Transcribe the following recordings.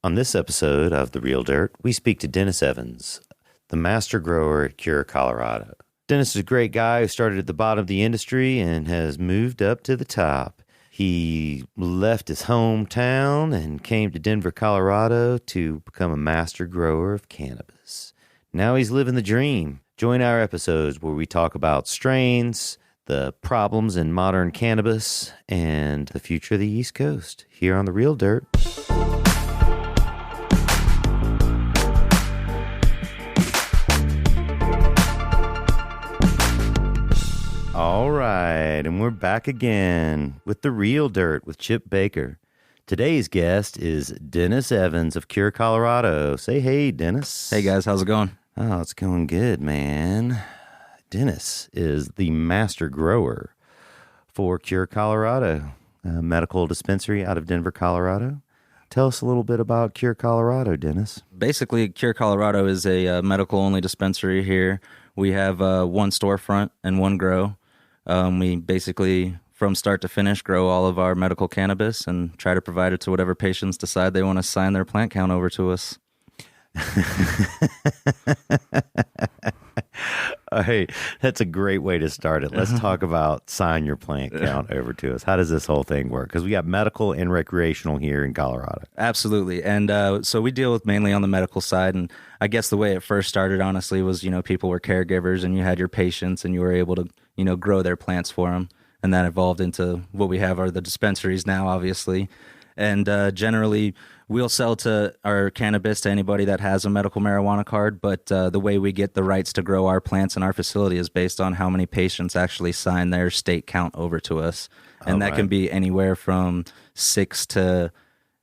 On this episode of The Real Dirt, we speak to Dennis Evans, the master grower at Cure, Colorado. Dennis is a great guy who started at the bottom of the industry and has moved up to the top. He left his hometown and came to Denver, Colorado to become a master grower of cannabis. Now he's living the dream. Join our episodes where we talk about strains, the problems in modern cannabis, and the future of the East Coast here on The Real Dirt. All right, and we're back again with The Real Dirt with Chip Baker. Today's guest is Dennis Evans of Cure, Colorado. Say hey, Dennis. Hey, guys. How's it going? Oh, it's going good, man. Dennis is the master grower for Cure, Colorado, a medical dispensary out of Denver, Colorado. Tell us a little bit about Cure, Colorado, Dennis. Basically, Cure, Colorado is a medical-only dispensary here. We have one storefront and one grow. We basically, from start to finish, grow all of our medical cannabis and try to provide it to whatever patients decide they want to sign their plant count over to us. Hey, that's a great way to start it. Let's talk about sign your plant count over to us. How does this whole thing work? Because we got medical and recreational here in Colorado. Absolutely. And so we deal with mainly on the medical side. And I guess the way it first started, honestly, was, people were caregivers and you had your patients and you were able to, grow their plants for them. And that evolved into what we have are the dispensaries now, obviously. And generally, we'll sell to our cannabis to anybody that has a medical marijuana card, but the way we get the rights to grow our plants in our facility is based on how many patients actually sign their state count over to us. And that can be anywhere from 6 to,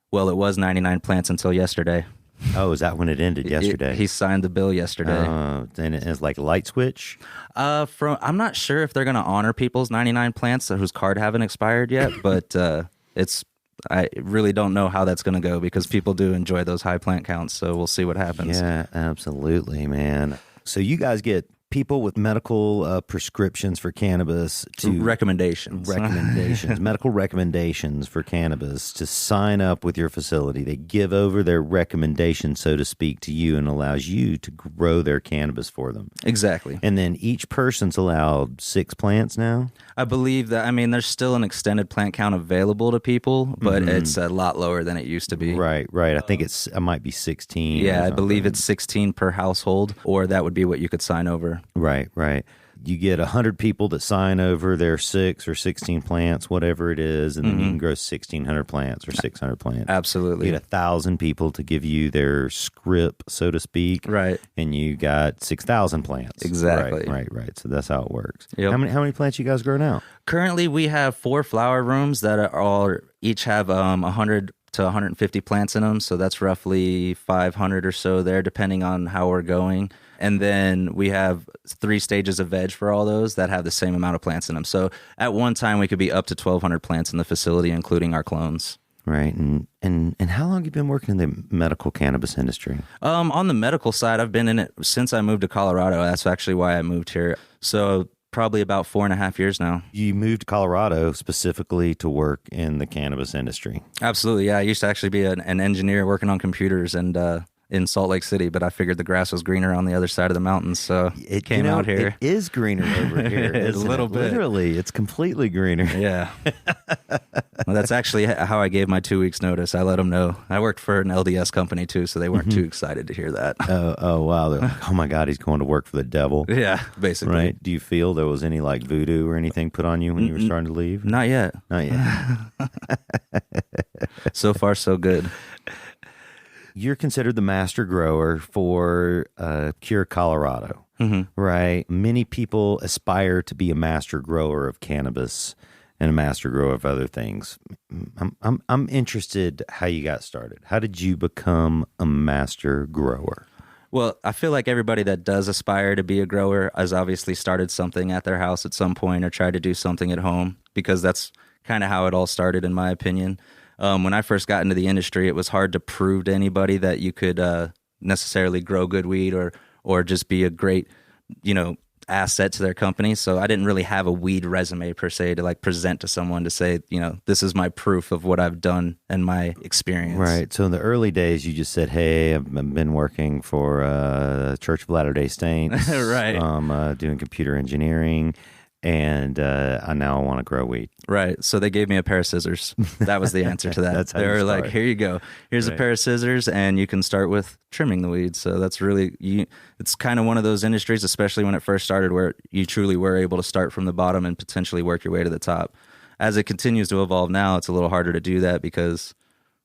well, it was 99 plants until yesterday. Oh, is that when it ended yesterday? He signed the bill yesterday. And it's like a light switch? I'm not sure if they're going to honor people's 99 plants whose card haven't expired yet, but I really don't know how that's going to go because people do enjoy those high plant counts, so we'll see what happens. Yeah, absolutely, man. So you guys get people with medical prescriptions for cannabis to recommendations, medical recommendations for cannabis to sign up with your facility. They give over their recommendation, so to speak, to you and allows you to grow their cannabis for them. Exactly. And then each person's allowed 6 plants now? I believe that, there's still an extended plant count available to people, but it's a lot lower than it used to be. Right. I think it might be 16. Yeah, I believe it's 16 per household, or that would be what you could sign over. Right. You get 100 people that sign over their 6 or 16 plants, whatever it is, and then you can grow 1,600 plants or 600 plants. Absolutely. You get 1,000 people to give you their script, so to speak. Right. And you got 6,000 plants. Exactly. Right. So that's how it works. Yep. How many plants you guys grow now? Currently, we have 4 flower rooms that are each have 100 to 150 plants in them. So that's roughly 500 or so there, depending on how we're going. And then we have 3 stages of veg for all those that have the same amount of plants in them. So at one time, we could be up to 1,200 plants in the facility, including our clones. Right. And how long have you been working in the medical cannabis industry? On the medical side, I've been in it since I moved to Colorado. That's actually why I moved here. So probably about 4.5 years now. You moved to Colorado specifically to work in the cannabis industry. Absolutely. Yeah. I used to actually be an engineer working on computers and in Salt Lake City, but I figured the grass was greener on the other side of the mountains, so it came out here. It is greener over here. It's a little bit. Literally, it's completely greener. Yeah. Well, that's actually how I gave my 2 weeks notice. I let them know. I worked for an LDS company too, so they weren't too excited to hear that. Oh, wow. They're like, oh my God, he's going to work for the devil. Yeah, basically. Right. Do you feel there was any like voodoo or anything put on you when you were starting to leave? Not yet. So far, so good. You're considered the master grower for Cure, Colorado, right? Many people aspire to be a master grower of cannabis and a master grower of other things. I'm interested how you got started. How did you become a master grower? Well, I feel like everybody that does aspire to be a grower has obviously started something at their house at some point or tried to do something at home, because that's kind of how it all started, in my opinion. When I first got into the industry, it was hard to prove to anybody that you could necessarily grow good weed or just be a great, asset to their company. So I didn't really have a weed resume per se to like present to someone to say, you know, this is my proof of what I've done and my experience. Right. So in the early days, you just said, "Hey, I've been working for Church of Latter-day Saints. Right. Doing computer engineering, and I now want to grow weed." Right. So they gave me a pair of scissors. That was the answer to that. That's how they you were start. like, here you go. Here's a pair of scissors, and you can start with trimming the weeds. So that's really, it's kind of one of those industries, especially when it first started, where you truly were able to start from the bottom and potentially work your way to the top. As it continues to evolve now, it's a little harder to do that because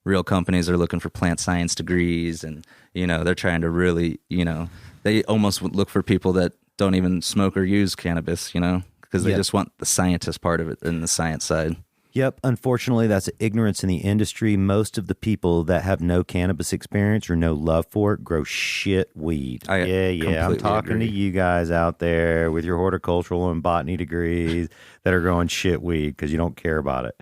real companies are looking for plant science degrees, and, you know, they're trying to really, you know, they almost look for people that don't even smoke or use cannabis, you know, because they just want the scientist part of it and the science side. Yep. Unfortunately, that's ignorance in the industry. Most of the people that have no cannabis experience or no love for it grow shit weed. Yeah. I'm talking to you guys out there with your horticultural and botany degrees that are growing shit weed because you don't care about it.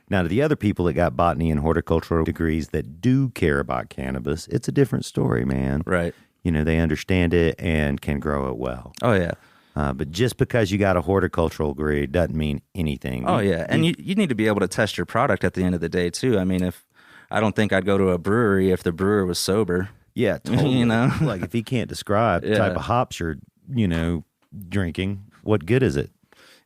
Now, to the other people that got botany and horticultural degrees that do care about cannabis, it's a different story, man. Right. You know, they understand it and can grow it well. Oh, yeah. But just because you got a horticultural degree doesn't mean anything. Oh, yeah. And you need to be able to test your product at the end of the day, too. I mean, I don't think I'd go to a brewery if the brewer was sober. Yeah, totally. You know? Like, if he can't describe the type of hops you're, you know, drinking, what good is it?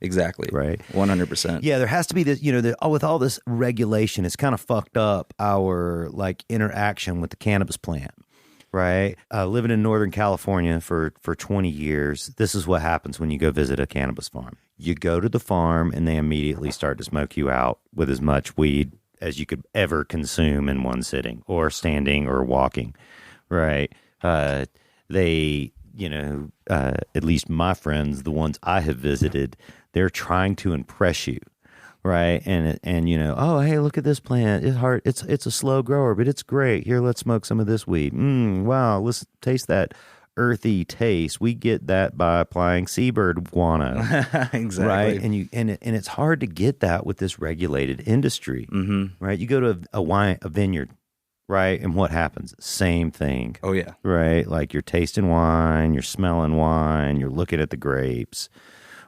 Exactly. Right. 100%. Yeah, there has to be this, you know, with all this regulation, it's kind of fucked up our, like, interaction with the cannabis plant. Right. Living in Northern California for 20 years, this is what happens when you go visit a cannabis farm. You go to the farm and they immediately start to smoke you out with as much weed as you could ever consume in one sitting or standing or walking. Right. They, you know, at least my friends, the ones I have visited, they're trying to impress you. Right. And you know, oh, hey, look at this plant. It's hard. It's a slow grower, but it's great. Here, let's smoke some of this weed. Wow. Let's taste that earthy taste. We get that by applying seabird guano. Exactly. Right. And it's hard to get that with this regulated industry. Mm-hmm. Right. You go to a vineyard. Right. And what happens? Same thing. Oh, yeah. Right. Like you're tasting wine, you're smelling wine, you're looking at the grapes.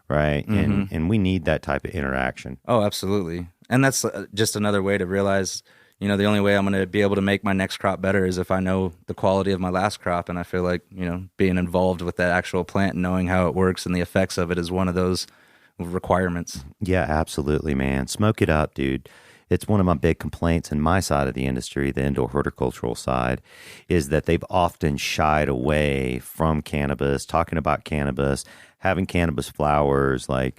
Right. Mm-hmm. And we need that type of interaction. Oh, absolutely. And that's just another way to realize, you know, the only way I'm going to be able to make my next crop better is if I know the quality of my last crop. And I feel like, you know, being involved with that actual plant and knowing how it works and the effects of it is one of those requirements. Yeah, absolutely, man. Smoke it up, dude. It's one of my big complaints in my side of the industry, the indoor horticultural side, is that they've often shied away from cannabis, talking about cannabis, having cannabis flowers. Like,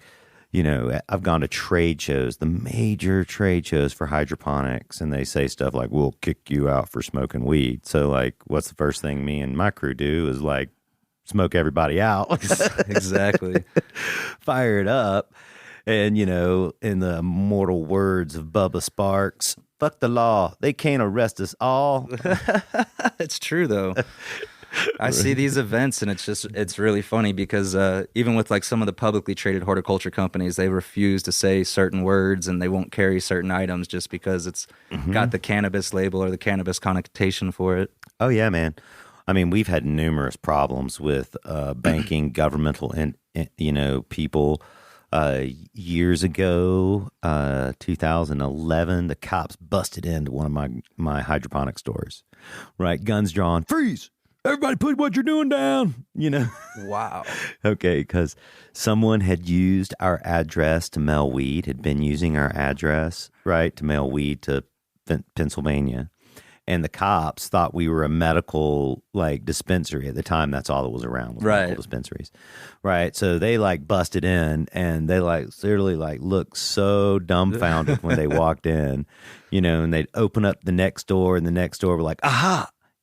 you know, I've gone to trade shows, the major trade shows for hydroponics, and they say stuff like, we'll kick you out for smoking weed. So, like, what's the first thing me and my crew do is, like, smoke everybody out. Exactly. Fire it up. And, you know, in the immortal words of Bubba Sparks, fuck the law. They can't arrest us all. It's true, though. I see these events, and it's really funny because even with like some of the publicly traded horticulture companies, they refuse to say certain words and they won't carry certain items just because it's got the cannabis label or the cannabis connotation for it. Oh, yeah, man. I mean, we've had numerous problems with banking, governmental, and, you know, people. Years ago, 2011, the cops busted into one of my hydroponic stores. Right, guns drawn, freeze! Everybody, put what you're doing down. You know. Wow. Okay, because someone had used our address to mail weed. Had been using our address, right, to mail weed to Pennsylvania. And the cops thought we were a medical, like, dispensary. At the time, that's all that was around, was medical dispensaries. Right. So they, like, busted in, and they, like, literally, like, looked so dumbfounded when they walked in, you know, and they'd open up the next door, and the next door were like,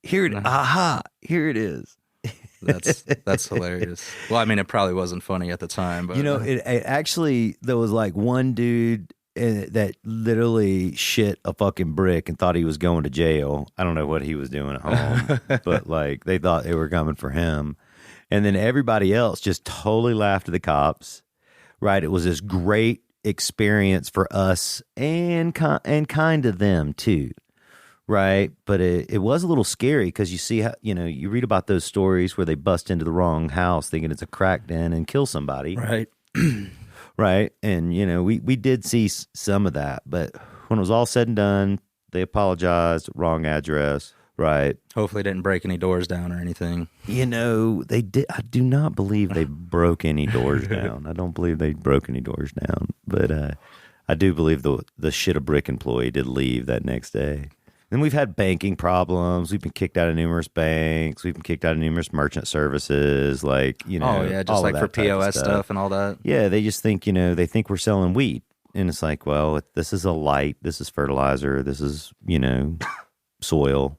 here it is. That's hilarious. Well, I mean, it probably wasn't funny at the time, but you know, it actually, there was like one dude that literally shit a fucking brick and thought he was going to jail. I don't know what he was doing at home, but like they thought they were coming for him. And then everybody else just totally laughed at the cops. Right? It was this great experience for us and kind of them too. right? But it was a little scary because you see how, you read about those stories where they bust into the wrong house thinking it's a crack den and kill somebody. Right. Right. And, we did see some of that. But when it was all said and done, they apologized, wrong address. Right. Hopefully didn't break any doors down or anything. They did. I do not believe they broke any doors down. I don't believe they broke any doors down. But I do believe the shit a brick employee did leave that next day. And we've had banking problems. We've been kicked out of numerous banks. We've been kicked out of numerous merchant services. Like, Oh, yeah, just like for POS stuff and all that. Yeah, they just think, they think we're selling weed. And it's like, well, this is a light. This is fertilizer. This is, soil.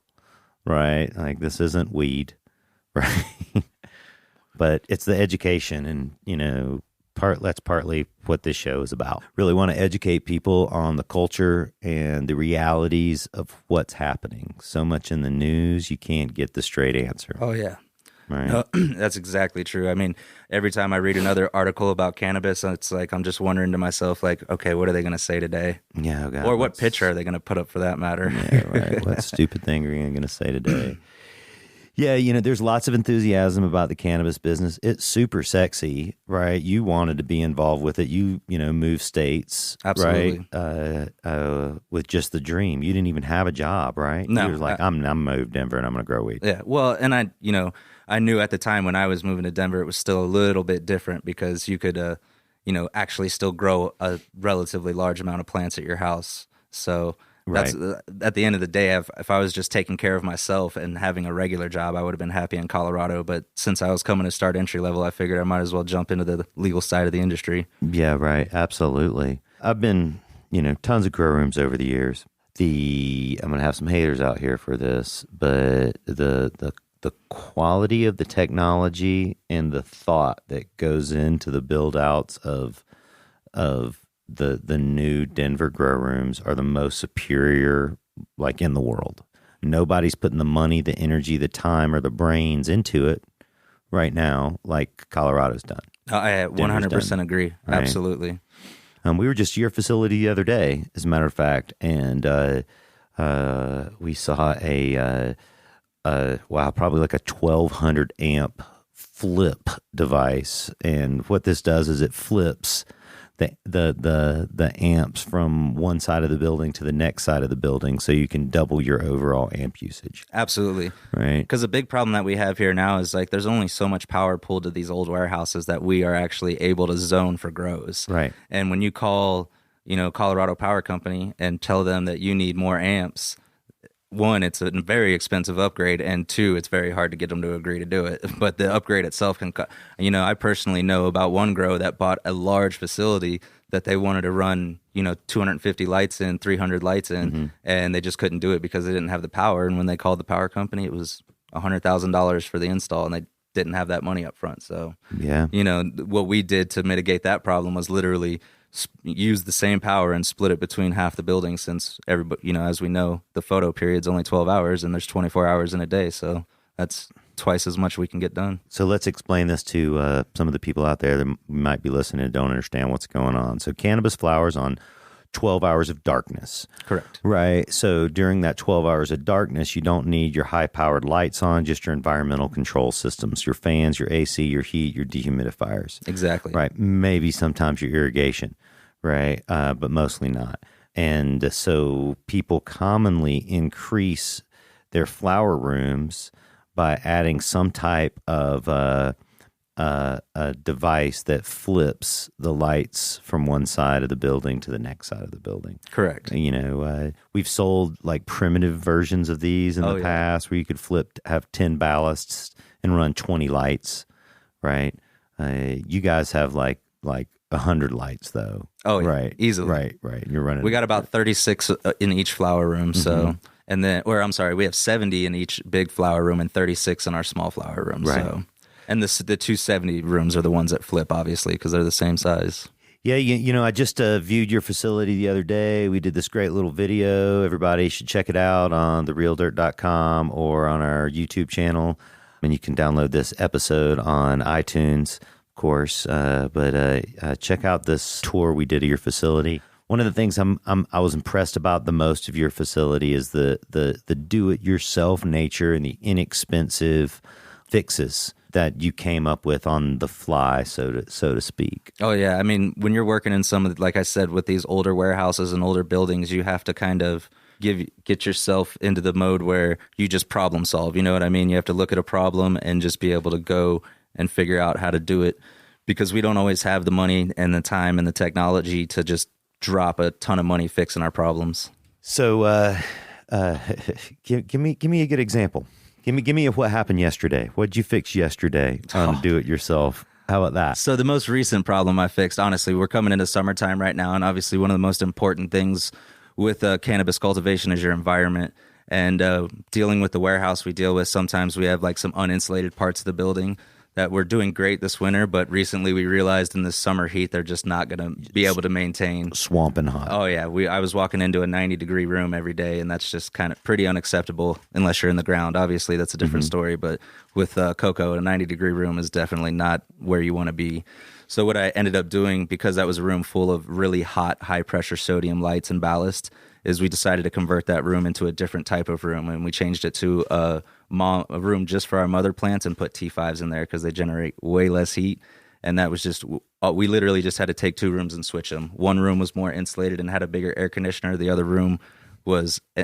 Right? Like, this isn't weed. Right? But it's the education and, that's partly what this show is about. Really want to educate people on the culture and the realities of what's happening. So much in the news, you can't get the straight answer. Oh, yeah. Right. No, that's exactly true. I mean, every time I read another article about cannabis, it's like I'm just wondering to myself, like, okay, what are they going to say today? Yeah, God, or what picture are they going to put up for that matter? Yeah, right. What stupid thing are you going to say today? Yeah, there's lots of enthusiasm about the cannabis business. It's super sexy, right? You wanted to be involved with it. You moved states, Absolutely. right? With just the dream. You didn't even have a job, right? No. You were like, I'm moved to Denver and I'm going to grow weed. Yeah, well, and I knew at the time when I was moving to Denver, it was still a little bit different because you could, actually still grow a relatively large amount of plants at your house. So that's at the end of the day, if I was just taking care of myself and having a regular job, I would have been happy in Colorado. But since I was coming to start entry level, I figured I might as well jump into the legal side of the industry. Yeah, right. Absolutely. I've been, tons of grow rooms over the years. I'm going to have some haters out here for this, but the quality of the technology and the thought that goes into the build outs of the new Denver grow rooms are the most superior, like, in the world. Nobody's putting the money, the energy, the time, or the brains into it right now like Colorado's done. I 100% agree. Right? Absolutely. We were just at your facility the other day, as a matter of fact, and we saw probably like a 1200 amp flip device. And what this does is it flips the amps from one side of the building to the next side of the building, so you can double your overall amp usage. Absolutely. Right. Because the big problem that we have here now is, like, there's only so much power pulled to these old warehouses that we are actually able to zone for grows. Right. And when you call, Colorado Power Company and tell them that you need more amps, one, it's a very expensive upgrade, and two, it's very hard to get them to agree to do it. But the upgrade itself can, I personally know about one grow that bought a large facility that they wanted to run, 250 lights in, 300 lights in, and they just couldn't do it because they didn't have the power. And when they called the power company, it was $100,000 for the install, and they didn't have that money up front. So, yeah, what we did to mitigate that problem was literally use the same power and split it between half the building, since everybody, as we know, the photo period's only 12 hours and there's 24 hours in a day. So that's twice as much we can get done. So let's explain this to some of the people out there that might be listening and don't understand what's going on. So cannabis flowers on 12 hours of darkness. Correct. Right. So during that 12 hours of darkness, you don't need your high-powered lights on, just your environmental control systems, your fans, your AC, your heat, your dehumidifiers. Exactly. Right. Maybe sometimes your irrigation. Right. But mostly not. And so people commonly increase their flower rooms by adding some type of a device that flips the lights from one side of the building to the next side of the building. Correct. We've sold like primitive versions of these in the past where you could have 10 ballasts and run 20 lights. Right. You guys have like 100 lights though. Oh, yeah, right. Easily. Right. You're running. We got about 36 in each flower room. So, and then, we have 70 in each big flower room and 36 in our small flower room. Right. So, and the 270 rooms are the ones that flip, obviously, because they're the same size. Yeah, I just viewed your facility the other day. We did this great little video. Everybody should check it out on therealdirt.com or on our YouTube channel. And you can download this episode on iTunes, of course. But check out this tour we did of your facility. One of the things I was impressed about the most of your facility is the do-it-yourself nature and the inexpensive fixes that you came up with on the fly, so to speak. Oh yeah, I mean, when you're working in some of, like I said, with these older warehouses and older buildings, you have to kind of get yourself into the mode where you just problem solve. You know what I mean? You have to look at a problem and just be able to go and figure out how to do it, because we don't always have the money and the time and the technology to just drop a ton of money fixing our problems. So, give me a good example. Give me what happened yesterday. What'd you fix yesterday on Do It Yourself? How about that? So the most recent problem I fixed, honestly, we're coming into summertime right now, and obviously one of the most important things with cannabis cultivation is your environment. And dealing with the warehouse we deal with, sometimes we have like some uninsulated parts of the building that we're doing great this winter, but recently we realized in the summer heat they're just not going to be able to maintain. Swamping hot. Oh yeah, I was walking into a 90-degree room every day, and that's just kind of pretty unacceptable unless you're in the ground. Obviously, that's a different story, but with cocoa, a 90-degree room is definitely not where you want to be. So what I ended up doing, because that was a room full of really hot, high-pressure sodium lights and ballast, is we decided to convert that room into a different type of room, and we changed it to a room just for our mother plants and put T5s in there because they generate way less heat. And that was just, we literally just had to take 2 rooms and switch them. One room was more insulated and had a bigger air conditioner. The other room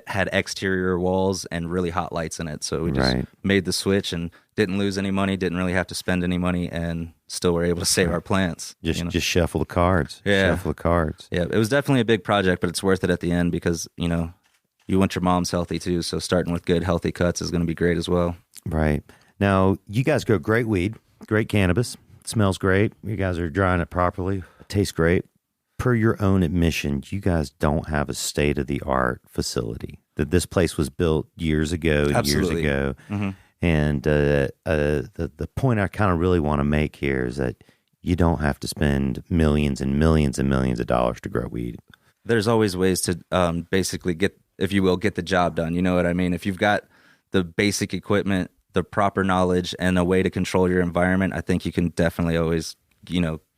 had exterior walls and really hot lights in it. So we just made the switch and didn't lose any money, didn't really have to spend any money, and still were able to save our plants. Just shuffle the cards. Yeah. Shuffle the cards. Yeah, it was definitely a big project, but it's worth it at the end because, you want your mom's healthy too. So starting with good, healthy cuts is going to be great as well. Right. Now, you guys grow great weed, great cannabis. It smells great. You guys are drying it properly. It tastes great. Per your own admission, you guys don't have a state-of-the-art facility. That this place was built years ago. Mm-hmm. And the point I kind of really want to make here is that you don't have to spend millions and millions and millions of dollars to grow weed. There's always ways to basically get the job done. You know what I mean? If you've got the basic equipment, the proper knowledge, and a way to control your environment, I think you can definitely always,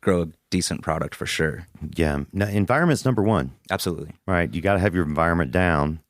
grow a decent product for sure. Yeah. Now, environment's number one. Absolutely. Right. You got to have your environment down.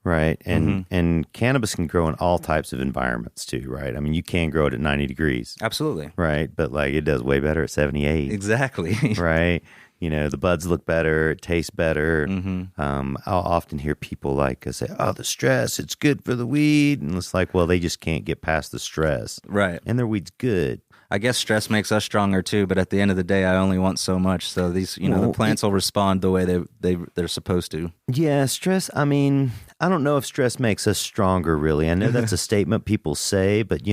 Right. And cannabis can grow in all types of environments too. Right. I mean, you can grow it at 90 degrees. Absolutely. Right. But it does way better at 78. Exactly. Right. The buds look better, it tastes better. Mm-hmm. I'll often hear people say, "Oh, the stress, it's good for the weed," and it's like, well, they just can't get past the stress, right? And their weed's good. I guess stress makes us stronger too, but at the end of the day, I only want so much. So these, the plants will respond the way they're supposed to. Yeah, stress. I mean, I don't know if stress makes us stronger. Really, I know that's a statement people say, but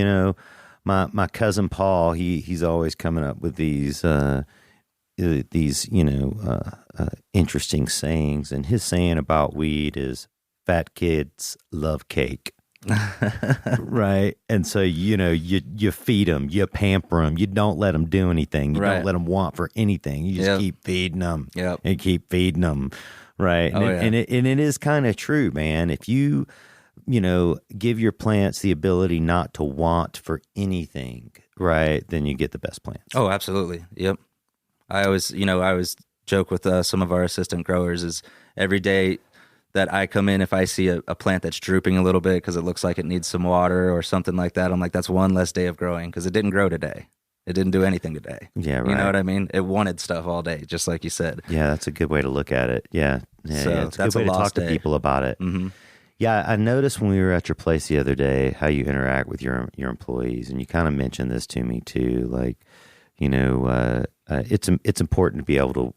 my cousin Paul, he's always coming up with these interesting sayings, and his saying about weed is fat kids love cake. Right. And so you feed them, you pamper them, you don't let them do anything, you don't let them want for anything, you just keep feeding them and keep feeding them. Right. And it is kind of true, man. If you give your plants the ability not to want for anything, right, then you get the best plants. Oh, absolutely. Yep. I always joke with some of our assistant growers is every day that I come in, if I see a plant that's drooping a little bit because it looks like it needs some water or something like that, I'm like, that's one less day of growing because it didn't grow today. It didn't do anything today. Yeah, right. You know what I mean? It wanted stuff all day, just like you said. Yeah, that's a good way to look at it. Yeah. So it's a good way to talk to people about it. Mm-hmm. Yeah, I noticed when we were at your place the other day how you interact with your employees, and you kind of mentioned this to me too. It's important to be able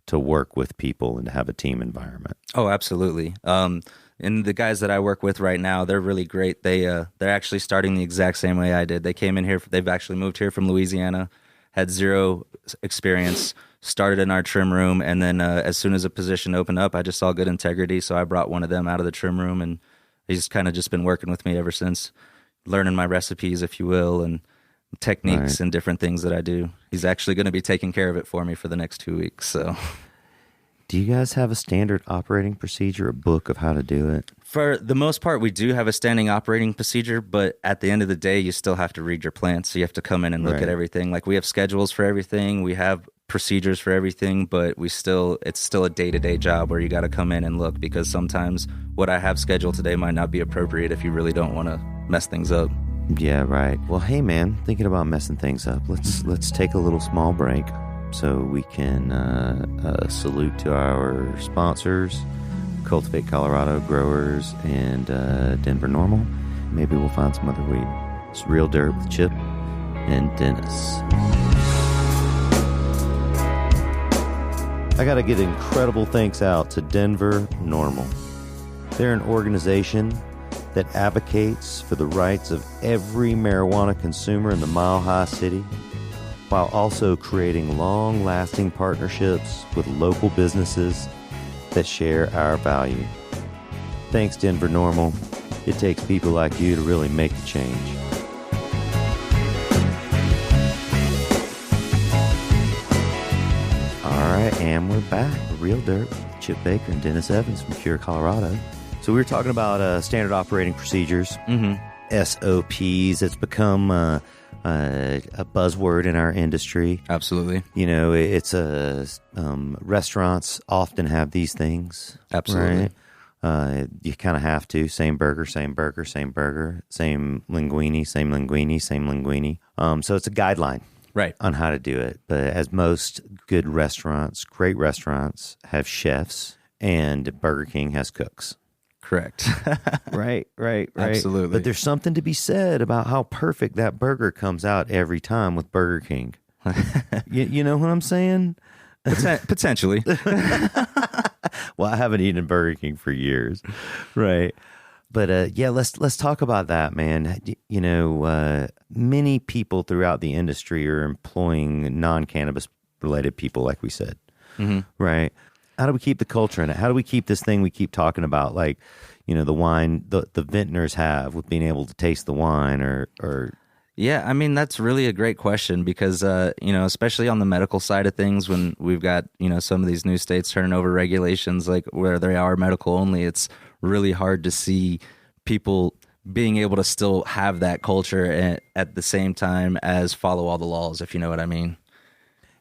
to work with people and to have a team environment. Oh, absolutely. And the guys that I work with right now, they're really great. They're actually starting the exact same way I did. They came in here. They've actually moved here from Louisiana, had zero experience, started in our trim room, and then as soon as a position opened up, I just saw good integrity, so I brought one of them out of the trim room, and he's kind of just been working with me ever since, learning my recipes, if you will, and techniques and different things that I do. He's actually going to be taking care of it for me for the next 2 weeks. So, Do you guys have a standard operating procedure, a book of how to do it? For the most part, we do have a standing operating procedure, but at the end of the day, you still have to read your plants. So you have to come in and look at everything. Like we have schedules for everything. We have procedures for everything, but it's still a day-to-day job where you got to come in and look, because sometimes what I have scheduled today might not be appropriate if you really don't want to mess things up. Yeah, right. Well, hey, man, thinking about messing things up, let's take a little small break so we can salute to our sponsors, Cultivate Colorado Growers and Denver Normal. Maybe we'll find some other weed. It's Real Dirt with Chip and Dennis. I got to get incredible thanks out to Denver Normal. They're an organization that advocates for the rights of every marijuana consumer in the Mile High City, while also creating long-lasting partnerships with local businesses that share our value. Thanks, Denver Normal. It takes people like you to really make the change. All right, and we're back. Real Dirt with Chip Baker and Dennis Evans from Cure, Colorado. So we were talking about standard operating procedures, SOPs. It's become a buzzword in our industry. Absolutely. You know, it's restaurants often have these things. Absolutely. Right? You kind of have to. Same burger, same burger, same burger, same linguine, same linguine, same linguine. So it's a guideline. Right. On how to do it. But as most good restaurants, great restaurants have chefs, and Burger King has cooks. Correct. Right. Absolutely. But there's something to be said about how perfect that burger comes out every time with Burger King. You know what I'm saying? Potentially. Well, I haven't eaten Burger King for years. Right. But yeah, let's talk about that, man. You know, many people throughout the industry are employing non-cannabis related people, like we said. Right. How do we keep the culture in it? How do we keep this thing we keep talking about, like, you know, the wine the vintners have with being able to taste the wine or Yeah, I mean, that's really a great question because, you know, especially on the medical side of things, when we've got, you know, some of these new states turning over regulations, like where they are medical only, it's really hard to see people being able to still have that culture at the same time as follow all the laws, if you know what I mean.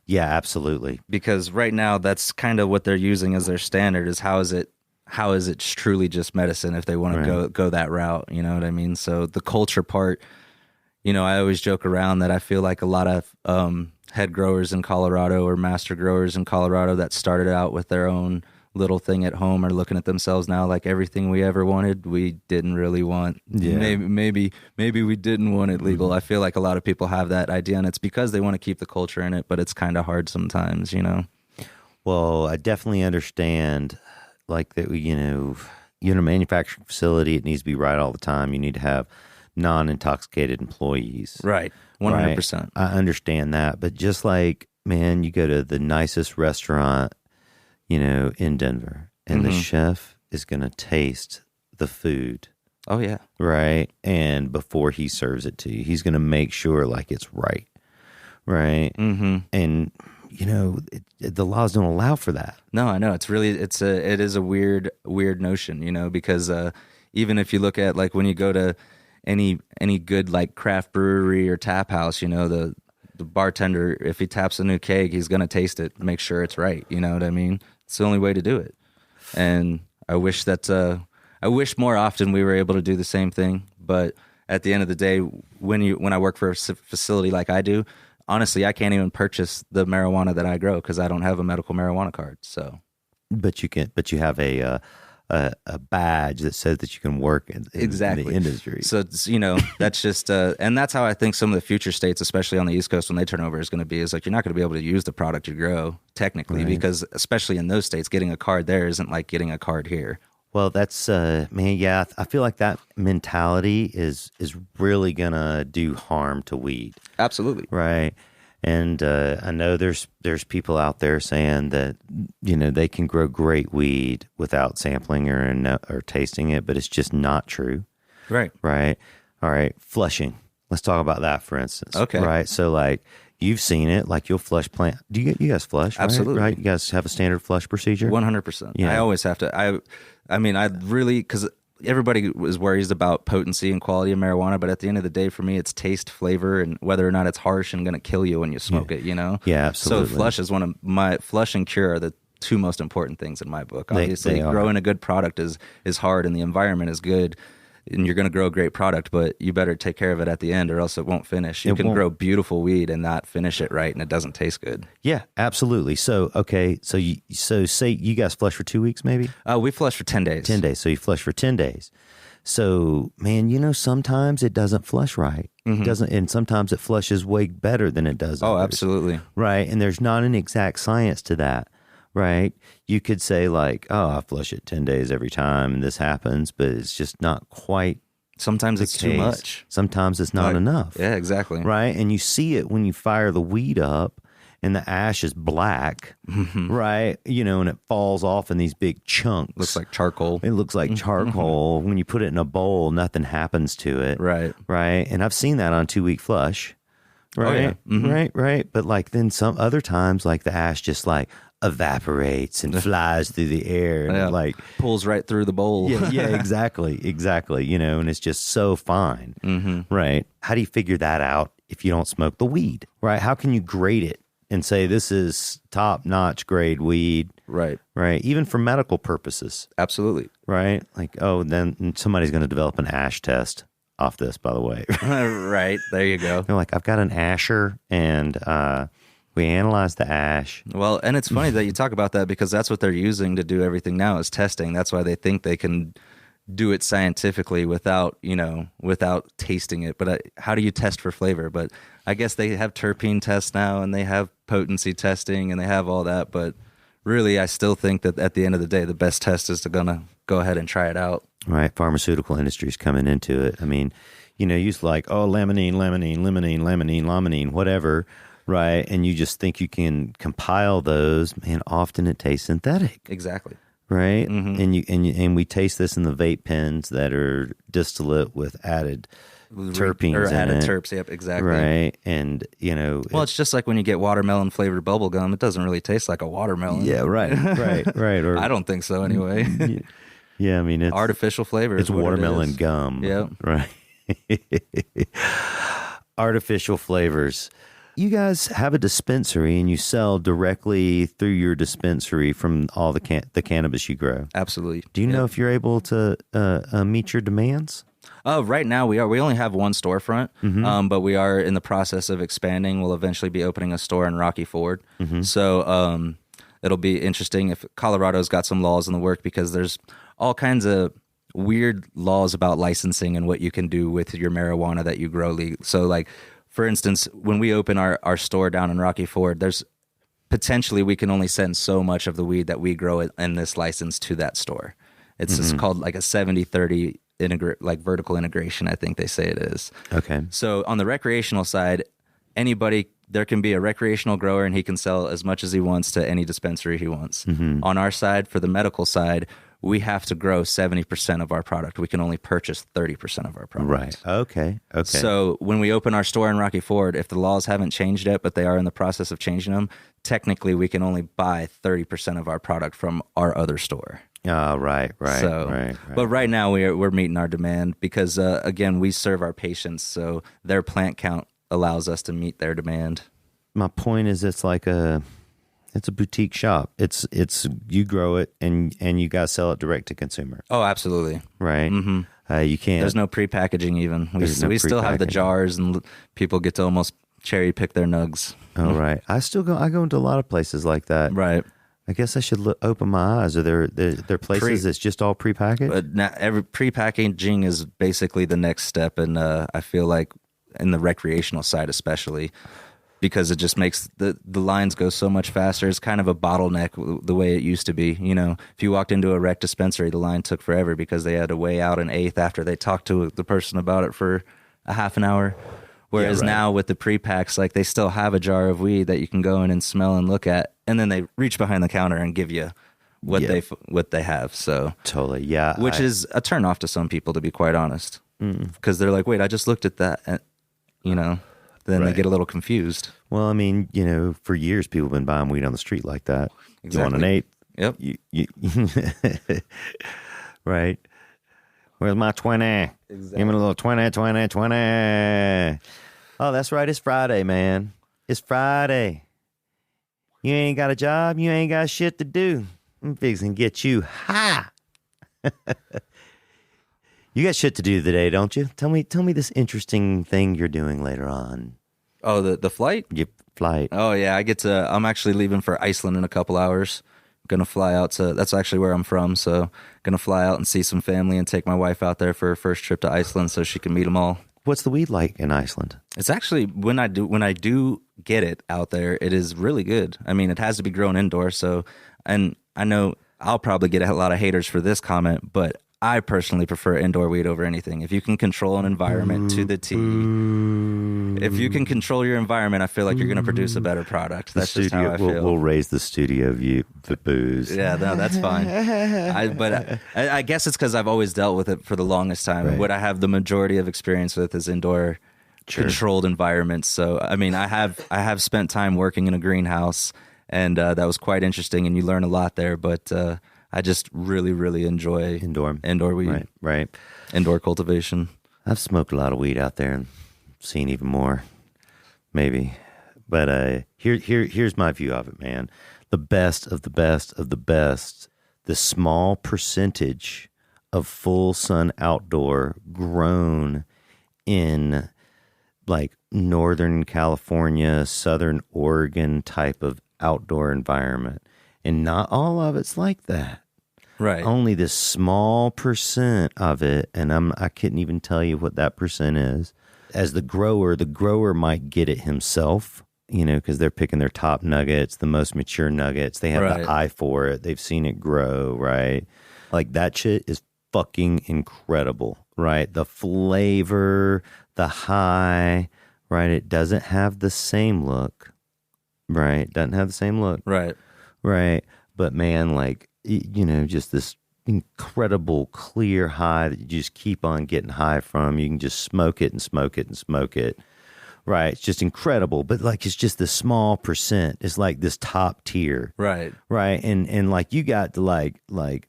Yeah, absolutely. Because right now, that's kind of what they're using as their standard is how is it truly just medicine if they want to go that route, you know what I mean? So the culture part, you know, I always joke around that I feel like a lot of head growers in Colorado or master growers in Colorado that started out with their own little thing at home are looking at themselves now like everything we ever wanted, we didn't really want. Yeah. Maybe we didn't want it legal. I feel like a lot of people have that idea, and it's because they want to keep the culture in it, but it's kind of hard sometimes, you know? Well, I definitely understand, like, that, you know, you're in a manufacturing facility, it needs to be right all the time. You need to have non-intoxicated employees. Right. 100%. Right? I understand that. But just like, man, you go to the nicest restaurant, you know, in Denver, and the chef is going to taste the food. Oh, yeah. Right. And before he serves it to you, he's going to make sure like it's right. Right. And, you know, the laws don't allow for that. No, I know. It is a weird notion, you know, because even if you look at like when you go to any good like craft brewery or tap house, you know, the bartender, if he taps a new keg, he's going to taste it, make sure it's right. You know what I mean? It's the only way to do it. And I wish more often we were able to do the same thing. But at the end of the day, when I work for a facility like I do, honestly, I can't even purchase the marijuana that I grow because I don't have a medical marijuana card. So, but you have a badge that says that you can work in the industry. So it's, you know, that's just and that's how I think some of the future states, especially on the East Coast, when they turn over, is going to be. Is like you're not going to be able to use the product you grow technically because especially in those states, getting a card there isn't like getting a card here. Well, that's man, yeah. I feel like that mentality is really gonna do harm to weed. Absolutely, right. And I know there's people out there saying that, you know, they can grow great weed without sampling or tasting it, but it's just not true. Right. Right. All right. Flushing. Let's talk about that, for instance. Okay. Right. So, like, You've seen it, like you'll flush plant. Do you guys flush? Absolutely. Right? You guys have a standard flush procedure? 100%. Yeah. I always have to. I mean, I really, because everybody was worried about potency and quality of marijuana, but at the end of the day, for me, it's taste, flavor, and whether or not it's harsh and going to kill you when you smoke it, you know? Yeah, absolutely. So flush is flush and cure are the two most important things in my book. Obviously, they are. growing a good product is hard, and the environment is good, and you're going to grow a great product, but you better take care of it at the end or else it won't finish. You can grow beautiful weed and not finish it right, and it doesn't taste good. Yeah, absolutely. So, okay, so say you guys flush for 2 weeks, maybe? We flush for 10 days. 10 days. So you flush for 10 days. So, man, sometimes it doesn't flush right. It doesn't, and sometimes it flushes way better than it does. Oh, others, absolutely. right? And there's not an exact science to that. Right. You could say like, oh, I flush it 10 days every time and this happens, but it's just not quite. Sometimes it's too much. Sometimes it's not enough. Yeah, exactly. Right. And you see it when you fire the weed up and the ash is black. Right. And it falls off in these big chunks. Looks like charcoal. It looks like charcoal. When you put it in a bowl, nothing happens to it. Right. Right. And I've seen that on 2-week flush. Right. Oh, yeah. Right. But like then some other times, like the ash just like evaporates and flies through the air and like pulls right through the bowl. yeah, exactly. And it's just so fine. Right. How do you figure that out if you don't smoke the weed? Right. How can you grade it and say this is top notch grade weed? Right. Even for medical purposes. Absolutely. Right. Like, oh, then somebody's going to develop an ash test off this, by the way. Right. There you go. They're like, I've got an asher and we analyze the ash. Well, and it's funny that you talk about that because that's what they're using to do everything now is testing. That's why they think they can do it scientifically without tasting it. But how do you test for flavor? But I guess they have terpene tests now and they have potency testing and they have all that. But really, I still think that at the end of the day, the best test is to go ahead and try it out. Right. Pharmaceutical industry's coming into it. I mean, you like, oh, limonene, whatever. Right. And you just think you can compile those. Man, often it tastes synthetic. Exactly. Right. And we taste this in the vape pens that are distillate with added terpenes or in added it. terps. Yep. Exactly. Right. And, well, it's just like when you get watermelon flavored bubble gum, it doesn't really taste like a watermelon. Yeah. Right. Or, I don't think so anyway. Yeah. I mean, it's artificial flavor. It's watermelon gum. Yeah. Right. Artificial flavors. You guys have a dispensary and you sell directly through your dispensary from all the cannabis you grow. Absolutely. Do you know if you're able to meet your demands? Right now we are. We only have one storefront, but we are in the process of expanding. We'll eventually be opening a store in Rocky Ford. So it'll be interesting if Colorado's got some laws in the work because there's all kinds of weird laws about licensing and what you can do with your marijuana that you grow legal. So like, for instance, when we open our store down in Rocky Ford, there's potentially we can only send so much of the weed that we grow in this license to that store. It's just called like a 70-30 like vertical integration, I think they say it is. Okay. So on the recreational side, there can be a recreational grower and he can sell as much as he wants to any dispensary he wants. On our side, for the medical side, we have to grow 70% of our product. We can only purchase 30% of our product. Right. Okay. So when we open our store in Rocky Ford, if the laws haven't changed yet, but they are in the process of changing them, technically we can only buy 30% of our product from our other store. Right. But right now we're meeting our demand because, again, we serve our patients, so their plant count allows us to meet their demand. My point is it's a boutique shop. It's you grow it and you guys sell it direct to consumer. Oh, absolutely. Right. You can't. There's no prepackaging even. We still have the jars and people get to almost cherry pick their nugs. Oh, right. I go into a lot of places like that. Right. I guess I should open my eyes. Are there places that's just all prepackaged? But now every prepackaging is basically the next step, and I feel like in the recreational side especially, because it just makes the lines go so much faster. It's kind of a bottleneck the way it used to be. If you walked into a rec dispensary, the line took forever because they had to weigh out an eighth after they talked to the person about it for a half an hour. Whereas now with the pre-packs, like they still have a jar of weed that you can go in and smell and look at, and then they reach behind the counter and give you what they have. So totally, yeah. Which is a turn off to some people, to be quite honest, because they're like, "Wait, I just looked at that," and, then they Right. get a little confused. Well, I mean, for years people have been buying weed on the street like that. You want an Exactly. eighth? Yep. You right. Where's my 20? Give me a little 20, 20, 20. Oh, that's right. It's Friday, man. It's Friday. You ain't got a job. You ain't got shit to do. I'm fixing to get you high. You got shit to do today, don't you? Tell me this interesting thing you're doing later on. Oh, the flight? Your flight. Oh yeah, I'm actually leaving for Iceland in a couple hours. Gonna fly out to, that's actually where I'm from, so gonna fly out and see some family and take my wife out there for her first trip to Iceland so she can meet them all. What's the weed like in Iceland? It's actually, when I do get it out there, it is really good. I mean, it has to be grown indoors, so, and I know I'll probably get a lot of haters for this comment, but I personally prefer indoor weed over anything. If you can control an environment to the T, if you can control your environment, I feel like you're going to produce a better product. That's just how I feel. We'll raise the studio view, the booze. Yeah, no, that's fine. I guess it's because I've always dealt with it for the longest time. Right. What I have the majority of experience with is indoor controlled environments. So, I mean, I have spent time working in a greenhouse, and that was quite interesting, and you learn a lot there. But I just really, really enjoy indoor weed, Right. indoor cultivation. I've smoked a lot of weed out there and seen even more, maybe. But here's my view of it, man. The best of the best of the best, the small percentage of full sun outdoor grown in like Northern California, Southern Oregon type of outdoor environment. And not all of it's like that. Right. Only this small percent of it, and I couldn't even tell you what that percent is. As the grower might get it himself, because they're picking their top nuggets, the most mature nuggets. They have the eye for it. They've seen it grow, right? Like that shit is fucking incredible, right? The flavor, the high, right? It doesn't have the same look, right? Doesn't have the same look. Right. Right. But man, like, just this incredible clear high that you just keep on getting high from. You can just smoke it and smoke it and smoke it. Right. It's just incredible. But like, it's just this small percent. It's like this top tier. Right. Right. And like, you got to like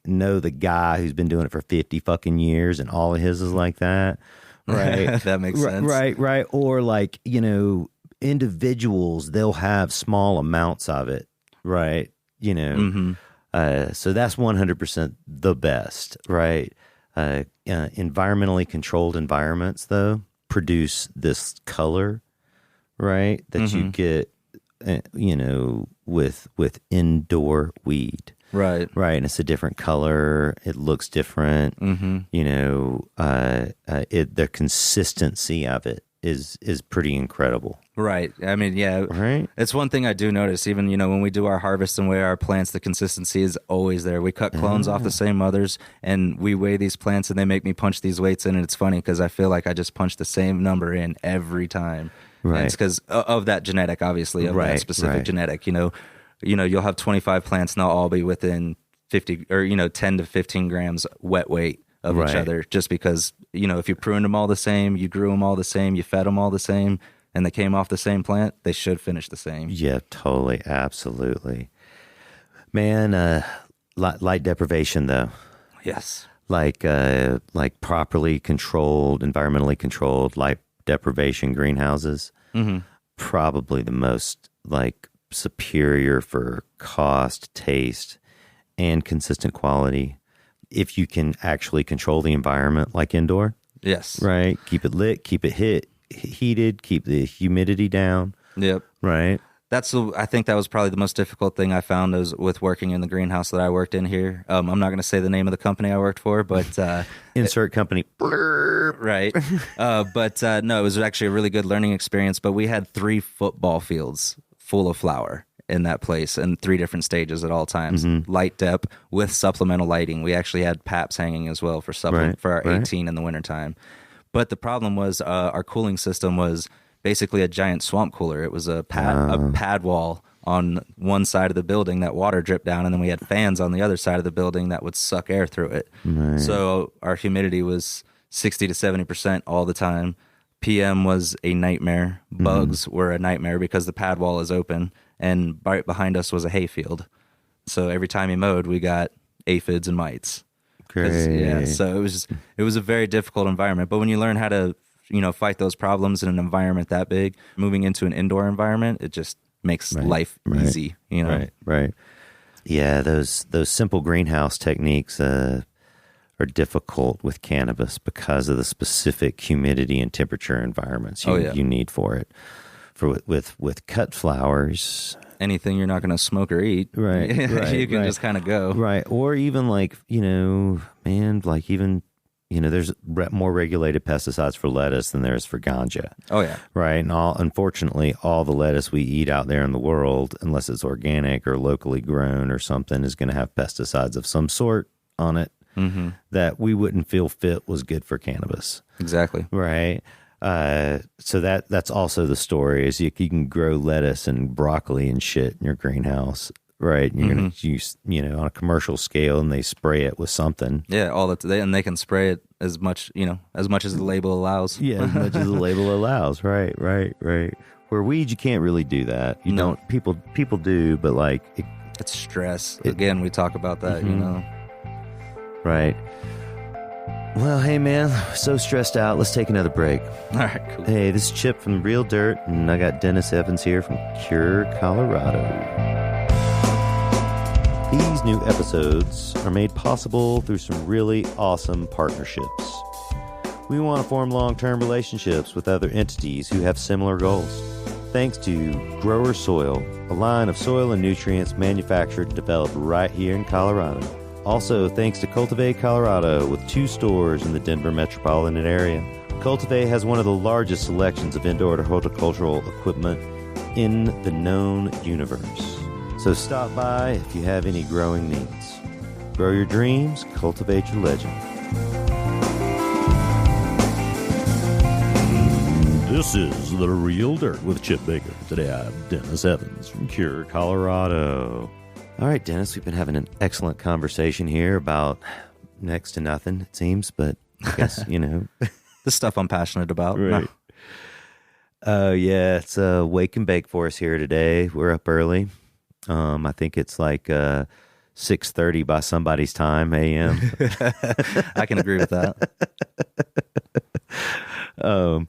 know the guy who's been doing it for 50 fucking years and all of his is like that. Right. That makes sense. Right. Or like, individuals, they'll have small amounts of it. Right. Mm-hmm. So that's 100% the best, right? Environmentally controlled environments, though, produce this color, right? That you get, with indoor weed. Right. Right. And it's a different color. It looks different. Mm-hmm. The consistency of it is pretty incredible. Right. I mean, yeah. Right. It's one thing I do notice, even, when we do our harvest and weigh our plants, the consistency is always there. We cut clones off the same mothers and we weigh these plants and they make me punch these weights in. And it's funny because I feel like I just punch the same number in every time. Right. And it's because of that genetic, obviously, of that specific genetic. You'll have 25 plants and they'll all be within 50 or, 10 to 15 grams wet weight of each other, just because, if you pruned them all the same, you grew them all the same, you fed them all the same, and they came off the same plant, they should finish the same. Yeah, totally. Absolutely. Man, light deprivation, though. Yes. Like properly controlled, environmentally controlled light deprivation greenhouses. Mm-hmm. Probably the most superior for cost, taste, and consistent quality. If you can actually control the environment like indoor. Yes. Right. Keep it lit, keep it heated, keep the humidity down. Yep. Right. I think that was probably the most difficult thing I found is with working in the greenhouse that I worked in here. I'm not going to say the name of the company I worked for, but insert company. Right. No, it was actually a really good learning experience. But we had 3 football fields full of flower in that place in 3 different stages at all times. Mm-hmm. Light dep with supplemental lighting. We actually had PAPs hanging as well for our 18 in the wintertime. But the problem was our cooling system was basically a giant swamp cooler. It was a pad wall on one side of the building that water dripped down, and then we had fans on the other side of the building that would suck air through it. Right. So our humidity was 60 to 70% all the time. PM was a nightmare. Bugs were a nightmare because the pad wall is open, and right behind us was a hayfield. So every time you mowed, we got aphids and mites. Great. So it was a very difficult environment. But when you learn how to, fight those problems in an environment that big, moving into an indoor environment, it just makes life easy. Right. Yeah, those simple greenhouse techniques are difficult with cannabis because of the specific humidity and temperature environments you need for it. With cut flowers, anything you're not going to smoke or eat, right? You can just kind of go, right? Or even there's more regulated pesticides for lettuce than there's for ganja. Oh yeah, right. And unfortunately, all the lettuce we eat out there in the world, unless it's organic or locally grown or something, is going to have pesticides of some sort on it. That we wouldn't feel fit was good for cannabis. Exactly. Right. So that's also the story is you can grow lettuce and broccoli and shit in your greenhouse. Right. And you're going to use, on a commercial scale, and they spray it with something. Yeah. And they can spray it as much as the label allows. Yeah. As much as the label allows. Right. Where weed, you can't really do that. You don't, people do, but it's stress. Again, we talk about that, Right. Well, hey, man, so stressed out. Let's take another break. All right, cool. Hey, this is Chip from Real Dirt, and I got Dennis Evans here from Cure, Colorado. These new episodes are made possible through some really awesome partnerships. We want to form long-term relationships with other entities who have similar goals. Thanks to Grower Soil, a line of soil and nutrients manufactured and developed right here in Colorado. Also, thanks to Cultivate Colorado, with 2 stores in the Denver metropolitan area. Cultivate has one of the largest selections of indoor horticultural equipment in the known universe. So stop by if you have any growing needs. Grow your dreams, cultivate your legend. This is The Real Dirt with Chip Baker. Today I have Dennis Evans from Cure, Colorado. All right, Dennis, we've been having an excellent conversation here about next to nothing, it seems, but I guess, the stuff I'm passionate about. Right. Yeah, it's wake and bake for us here today. We're up early. I think it's 6:30 by somebody's time, a.m. I can agree with that. How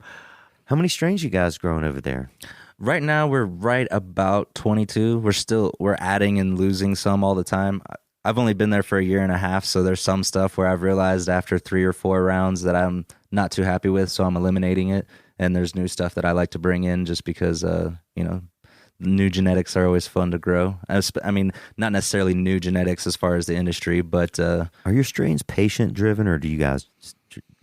many strains you guys growing over there? Right now, we're right about 22. We're adding and losing some all the time. I've only been there for a year and a half, so there's some stuff where I've realized after 3 or 4 rounds that I'm not too happy with, so I'm eliminating it. And there's new stuff that I like to bring in just because, new genetics are always fun to grow. I mean, not necessarily new genetics as far as the industry, but... Are your strains patient-driven, or do you guys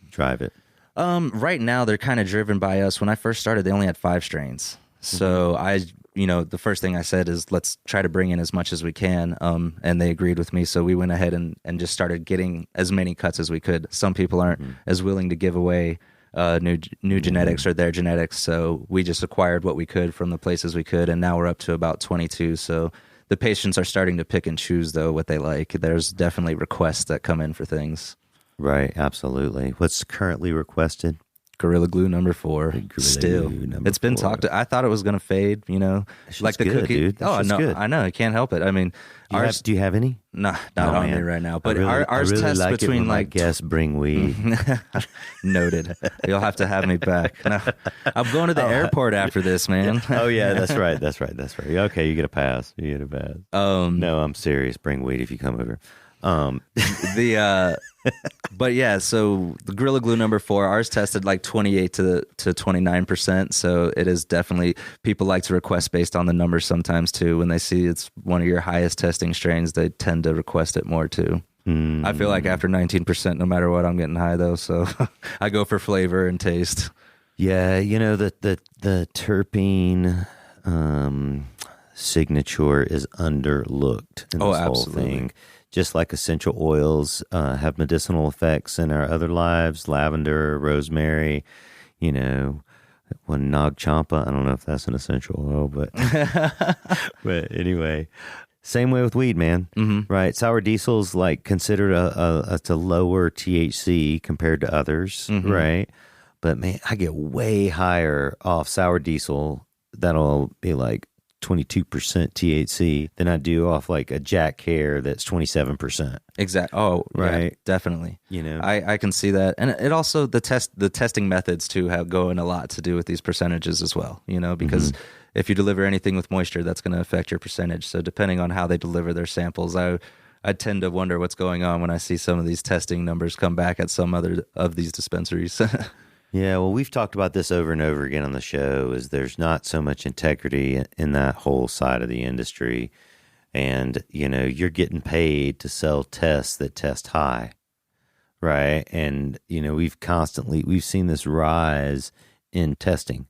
drive it? Right now, they're kind of driven by us. When I first started, they only had 5 strains. So the first thing I said is let's try to bring in as much as we can. And they agreed with me. So we went ahead and just started getting as many cuts as we could. Some people aren't as willing to give away new genetics or their genetics. So we just acquired what we could from the places we could. And now we're up to about 22. So the patients are starting to pick and choose, though, what they like. There's definitely requests that come in for things. Right. Absolutely. What's currently requested? Gorilla Glue number 4. Still, it's been talked. I thought it was going to fade. Like the good, cookie. Dude. Oh no, good. I know. I can't help it. I mean, do you have any? Nah, not on me right now. But ours really tests like between it when guests bring weed. Noted. You'll have to have me back. No, I'm going to the airport after this, man. Oh yeah, that's right. Okay, you get a pass. No, I'm serious. Bring weed if you come over. But yeah, so the Gorilla Glue number 4, ours tested like 28 to 29%. So it is definitely, people like to request based on the numbers sometimes too. When they see it's one of your highest testing strains, they tend to request it more too. I feel like after 19%, no matter what, I'm getting high though. So I go for flavor and taste. Yeah, the terpene signature is underlooked in this whole thing. Just like essential oils have medicinal effects in our other lives, lavender, rosemary, Nag Champa. I don't know if that's an essential oil, but but anyway, same way with weed, man. Right? Sour diesel's considered a lower THC compared to others, right? But man, I get way higher off sour diesel. That'll be like 22% THC than I do off like a Jack Hair that's 27%. Exactly. Oh, right. Yeah, definitely. You know, I can see that. And it also, the testing methods too have go in a lot to do with these percentages as well, you know, because if you deliver anything with moisture, that's going to affect your percentage. So depending on how they deliver their samples, I tend to wonder what's going on when I see some of these testing numbers come back at some other of these dispensaries. Yeah, well, we've talked about this over and over again on the show, is there's not so much integrity in that whole side of the industry. And, you know, you're getting paid to sell tests that test high, right? And, you know, we've seen this rise in testing,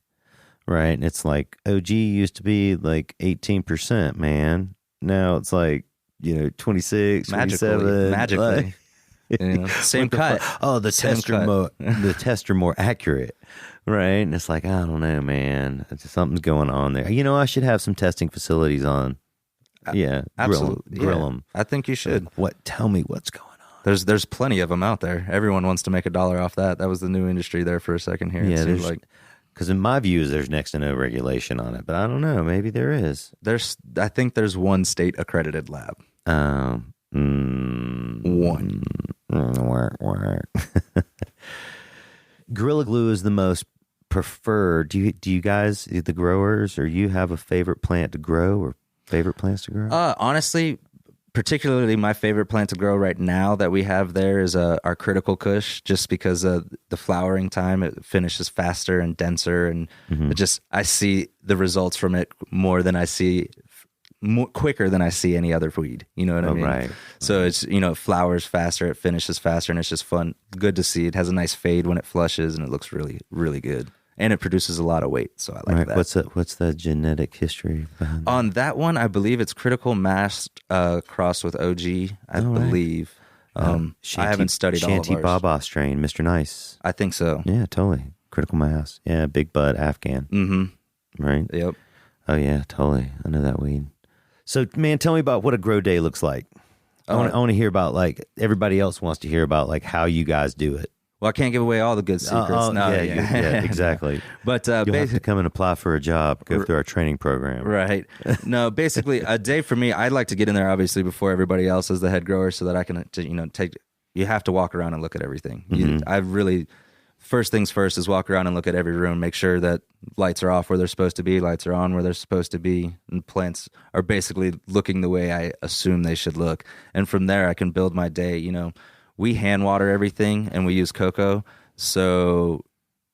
right? And it's like OG used to be like 18%, man. Now it's like, you know, 26, 27. Magically. Like, you know, same cut. The tests are more accurate, right? And it's like, I don't know, man. Something's going on there. You know, I should have some testing facilities on. Yeah, absolutely. Grill them. I think you should. Tell me what's going on. There's plenty of them out there. Everyone wants to make $1 off that. That was the new industry there for a second here. Yeah, there's like, because in my views, there's next to no regulation on it, but I don't know. Maybe there is. I think there's one state accredited lab. One. Gorilla Glue is the most preferred. Do you guys, the growers, or you have a favorite plant to grow or favorite plants to grow? Honestly, particularly my favorite plant to grow right now that we have there is our critical Kush, just because of the flowering time. It finishes faster and denser, and I see the results from it quicker than I see any other weed. You know what I mean? Right. So it's, you know, it flowers faster, it finishes faster, and it's just fun. Good to see. It has a nice fade when it flushes, and it looks really, really good. And it produces a lot of weight, so I like that. What's the genetic history behind that? On that one, I believe it's critical mass crossed with OG, I believe. I haven't studied all of ours. Shanty Baba strain, Mr. Nice. I think so. Yeah, totally. Critical mass. Yeah, big bud Afghan. Mm-hmm. Right? Yep. Oh, yeah, totally. I know that weed. So, man, tell me about what a grow day looks like. I want to hear about, like, everybody else wants to hear about, like, how you guys do it. Well, I can't give away all the good secrets. Yeah, exactly. But you'll have to come and apply for a job, go through our training program. Right. No, basically, a day for me, I'd like to get in there, obviously, before everybody else as the head grower, so that I can, you have to walk around and look at everything. First things first is walk around and look at every room, make sure that lights are off where they're supposed to be, lights are on where they're supposed to be, and plants are basically looking the way I assume they should look. And from there, I can build my day. You know, we hand water everything and we use cocoa. So,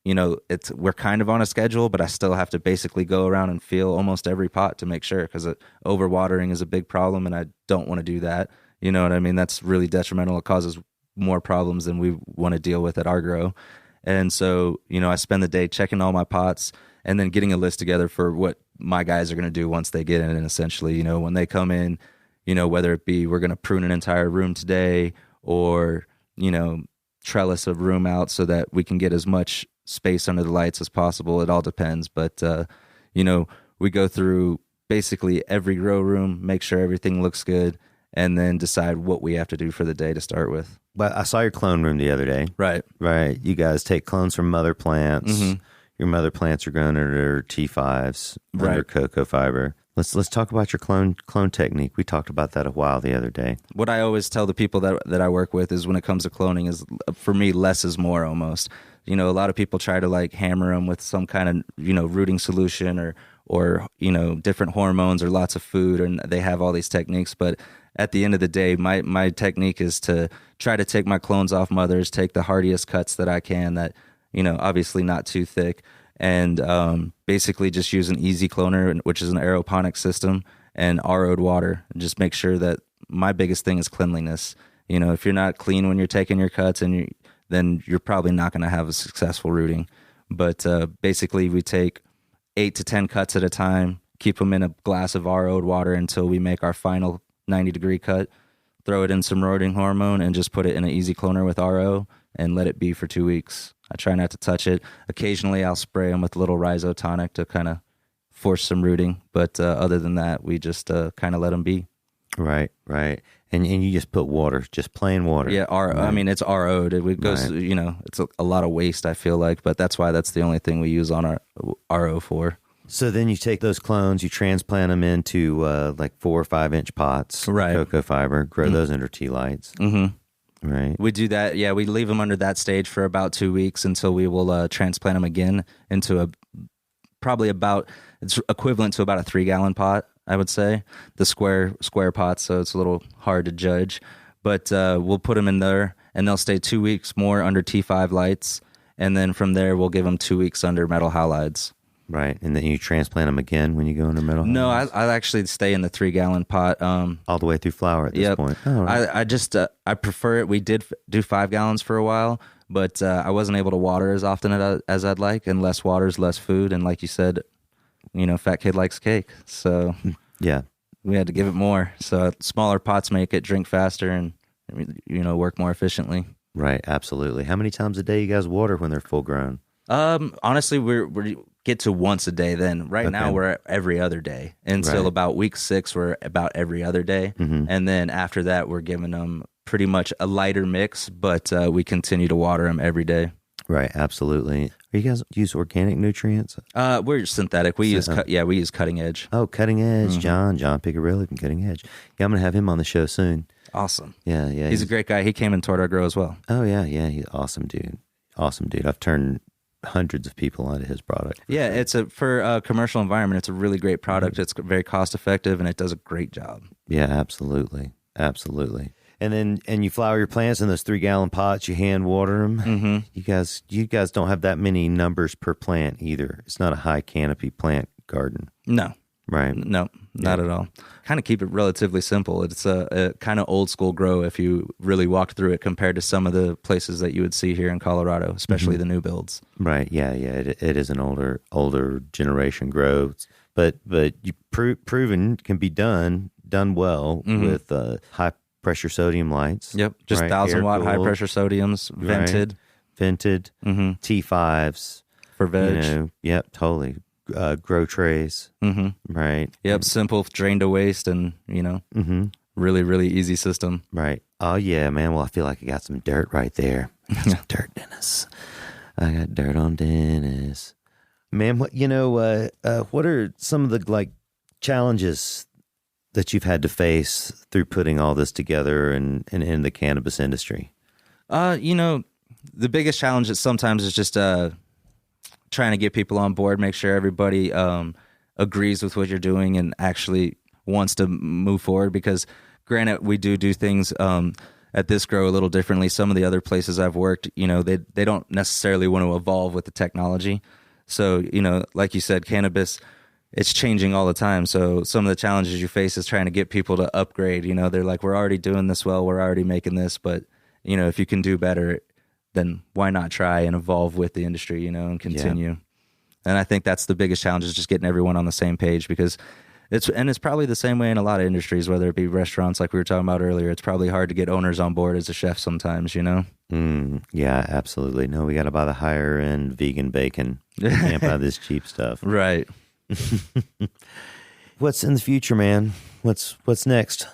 you know, we're kind of on a schedule, but I still have to basically go around and feel almost every pot to make sure, because overwatering is a big problem and I don't want to do that. You know what I mean? That's really detrimental. It causes more problems than we want to deal with at our grow. And so, you know, I spend the day checking all my pots and then getting a list together for what my guys are going to do once they get in. And essentially, you know, when they come in, you know, whether it be we're going to prune an entire room today or, you know, trellis a room out so that we can get as much space under the lights as possible. It all depends. But, you know, we go through basically every grow room, make sure everything looks good, and then decide what we have to do for the day to start with. But I saw your clone room the other day. Right. You guys take clones from mother plants. Your mother plants are grown under T5s, under cocoa fiber. Let's talk about your clone technique. We talked about that a while the other day. What I always tell the people that I work with is when it comes to cloning is, for me, less is more almost. You know, a lot of people try to like hammer them with some kind of, you know, rooting solution or you know, different hormones or lots of food, and they have all these techniques. But at the end of the day, my technique is to try to take my clones off mothers, take the hardiest cuts that I can that, you know, obviously not too thick, and basically just use an easy cloner, which is an aeroponic system, and RO'd water. And just make sure that my biggest thing is cleanliness. You know, if you're not clean when you're taking your cuts, then you're probably not going to have a successful rooting. But basically, we take 8 to 10 cuts at a time, keep them in a glass of RO'd water until we make our final 90-degree cut, throw it in some rooting hormone, and just put it in an easy cloner with RO and let it be for 2 weeks. I try not to touch it. Occasionally, I'll spray them with a little rhizotonic to kind of force some rooting. But other than that, we just kind of let them be. Right. And you just put water, just plain water. Yeah, I mean, it's RO'd. It goes, Right. it's a lot of waste, I feel like, but that's why that's the only thing we use on our RO for. So then you take those clones, you transplant them into like 4 or 5 inch pots, Right. cocoa fiber, grow those under tea lights. Mm-hmm. Right. We do that. Yeah, we leave them under that stage for about 2 weeks until we will transplant them again into it's equivalent to about a 3-gallon pot, I would say, the square pot. So it's a little hard to judge, but we'll put them in there and they'll stay 2 weeks more under T5 lights. And then from there, we'll give them 2 weeks under metal halides. Right. And then you transplant them again when you go into metal No, halides? I actually stay in the 3-gallon pot. All the way through flower at this Yep. point. Oh, right. I just I prefer it. We did do 5 gallons for a while, but I wasn't able to water as often as I'd like, and less water is less food. And like you said, fat kid likes cake, so Yeah. we had to give it more. So smaller pots make it drink faster and work more efficiently. Right. Absolutely. How many times a day you guys water when they're full grown? Honestly, we get to once a day. Then right now we're every other day until Right. about week 6. We're about every other day, and then after that we're giving them pretty much a lighter mix, but we continue to water them every day. Right. Absolutely. Are you guys use organic nutrients? We're synthetic. We use cutting edge. Oh, Cutting Edge. John Picarelli from Cutting Edge. Yeah, I'm going to have him on the show soon. Awesome. Yeah. He's a great guy. He came and toured our grow as well. Oh, yeah. He's awesome, dude. Awesome, dude. I've turned hundreds of people onto his product. Yeah, it's for a commercial environment. It's a really great product. It's very cost effective and it does a great job. Yeah, absolutely. And you flower your plants in those 3-gallon pots. You hand water them. Mm-hmm. You guys don't have that many numbers per plant either. It's not a high canopy plant garden. No. Right. No, not at all. Kind of keep it relatively simple. It's a kind of old school grow if you really walked through it compared to some of the places that you would see here in Colorado, especially the new builds. Right. Yeah. It is an older generation grow, but you proven can be done with high pressure sodium lights. Yep. Just right? 1,000-watt high Air-cooled, pressure sodiums, vented. Right. Vented. T5s. For veg. Yep. Totally. Grow trays. Right. Yep. Simple, drain to waste, and really, really easy system. Right. Oh yeah, man. Well, I feel like I got some dirt right there. Some dirt, Dennis. I got dirt on Dennis. Man, what are some of the challenges that you've had to face through putting all this together and in the cannabis industry? The biggest challenge is sometimes is just trying to get people on board, make sure everybody agrees with what you're doing and actually wants to move forward. Because granted, we do things at this grow a little differently. Some of the other places I've worked, they don't necessarily want to evolve with the technology. So, like you said, cannabis, it's changing all the time. So some of the challenges you face is trying to get people to upgrade. They're like, we're already doing this well, we're already making this, but if you can do better, then why not try and evolve with the industry, and continue. Yeah. And I think that's the biggest challenge, is just getting everyone on the same page, because it's probably the same way in a lot of industries, whether it be restaurants like we were talking about earlier. It's probably hard to get owners on board as a chef sometimes, Yeah, absolutely. No, we got to buy the higher end vegan bacon. We can't buy this cheap stuff. Right. What's in the future, man? What's next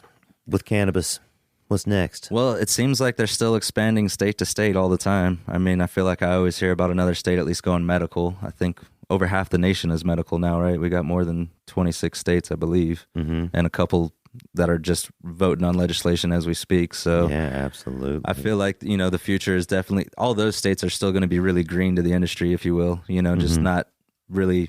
with cannabis? What's next? Well, it seems like they're still expanding state to state all the time. I mean, I feel like I always hear about another state at least going medical. I think over half the nation is medical now, right? We got more than 26 states, I believe, and a couple that are just voting on legislation as we speak. So yeah, absolutely. I feel like, the future is definitely, all those states are still going to be really green to the industry, if you will, just not really,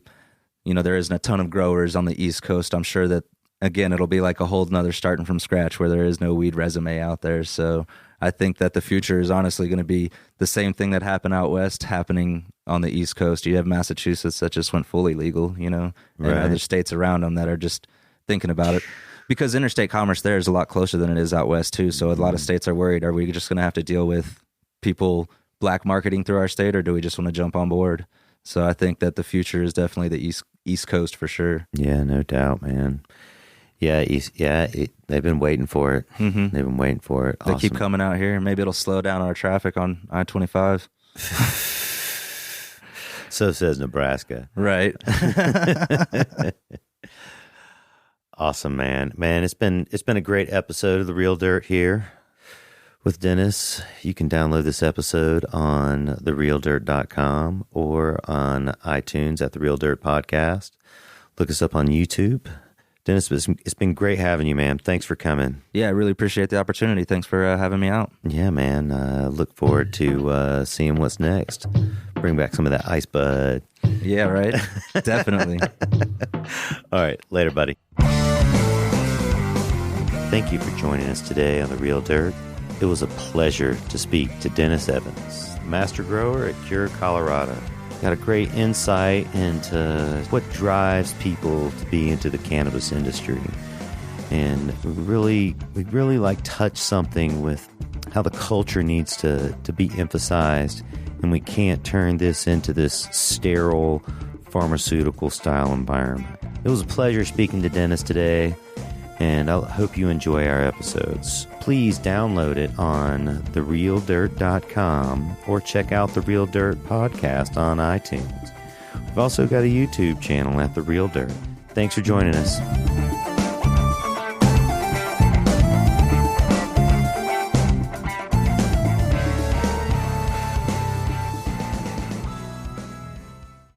there isn't a ton of growers on the East Coast. I'm sure that, again, it'll be like a whole nother starting from scratch where there is no weed resume out there. So I think that the future is honestly going to be the same thing that happened out west happening on the East Coast. You have Massachusetts that just went fully legal, and other states around them that are just thinking about it. Because interstate commerce there is a lot closer than it is out west too. So a lot of states are worried, are we just going to have to deal with people black marketing through our state, or do we just want to jump on board? So I think that the future is definitely the East Coast for sure. Yeah, no doubt, man. Yeah, they've been waiting for it. They've been waiting for it. They keep coming out here. Maybe it'll slow down our traffic on I-25. So says Nebraska. Right. Awesome, man. Man, it's been a great episode of The Real Dirt here with Dennis. You can download this episode on therealdirt.com or on iTunes at The Real Dirt Podcast. Look us up on YouTube. Dennis, it's been great having you, man. Thanks for coming. Yeah, I really appreciate the opportunity. Thanks for having me out. Yeah, man. Look forward to seeing what's next. Bring back some of that ice bud. Yeah, right? Definitely. All right. Later, buddy. Thank you for joining us today on The Real Dirt. It was a pleasure to speak to Dennis Evans, master grower at Cure, Colorado. Got a great insight into what drives people to be into the cannabis industry. And we really like touch something with how the culture needs to be emphasized, and we can't turn this into this sterile pharmaceutical style environment. It was a pleasure speaking to Dennis today, and I hope you enjoy our episodes. Please download it on therealdirt.com or check out The Real Dirt Podcast on iTunes. We've also got a YouTube channel at The Real Dirt. Thanks for joining us.